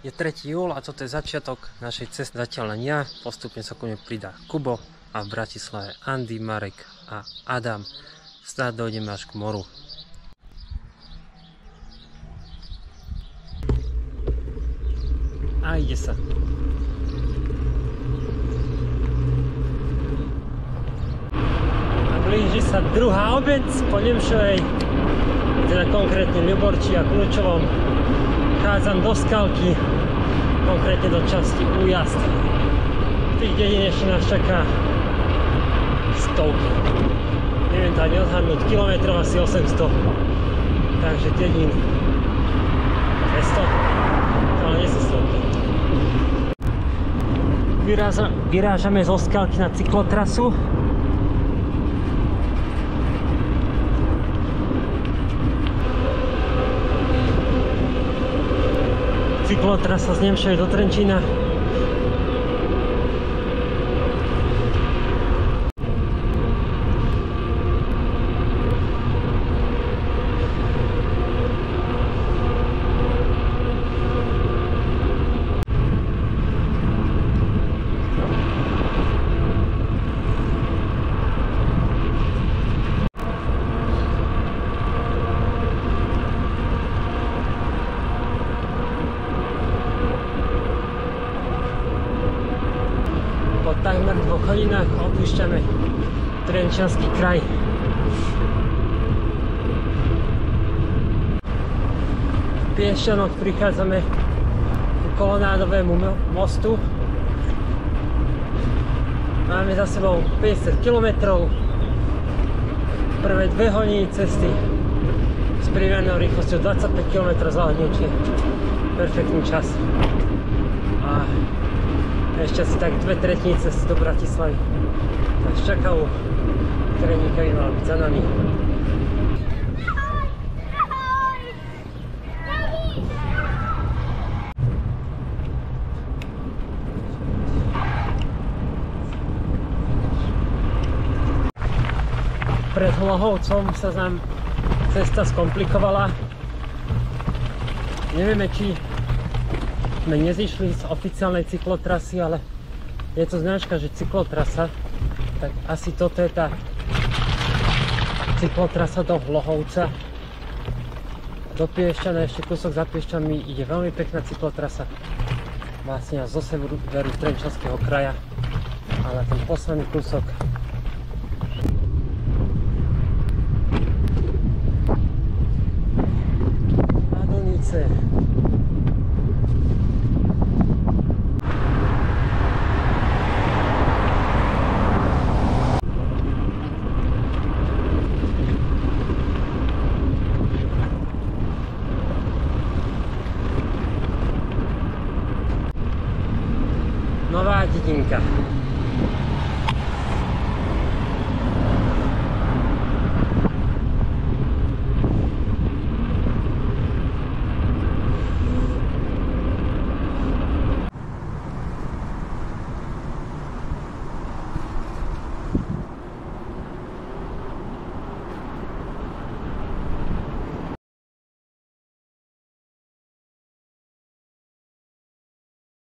Je 3. júl a toto je začiatok našej cesty. Zatiaľ len ja, postupne sa ku mne pridá Kubo a v Bratislave Andy, Marek a Adam. Snáď dojdeme až k moru. A ide sa. A blíži sa druhá obec po Nemšovej, teda konkrétne Ľuborči a Kľúčovom. Chádzam do Skalky, konkrétne do časti Újazd. Tých dedín ešte nás čaká stovky. Neviem to ani odhadnúť, kilometrov asi 800. Takže dedín 200, ale nie sú stovky. Vyrážame zo Skalky na cyklotrasu. Cyklotrasa z Nemšovej do Trenčína. Po takmer 2 hodinách opúšťame Trenčiansky kraj. V Piešťanoch prichádzame ku Kolonádovému mostu. Máme za sebou 50 km. Prvé 2 hodiny cesty s priemernou rýchlosťou 25 km za hodinu, čiže perfektný čas. A ešte asi tak 2/3 cesty do Bratislavy. Takže čakajú tréninka by mala byť za nami. Pred Hlohovcom sa nám cesta skomplikovala. Nevieme, či sme nezišli z oficiálnej cyklotrasy, ale je to značka, že cyklotrasa, tak asi toto je tá cyklotrasa do Hlohovca. Do Piešťana, ešte kúsok za Piešťanmi ide veľmi pekná cyklotrasa, vlastne zo severu Trenčianskeho kraja, ale ten posledný kúsok Padlnice. Nová dedinka.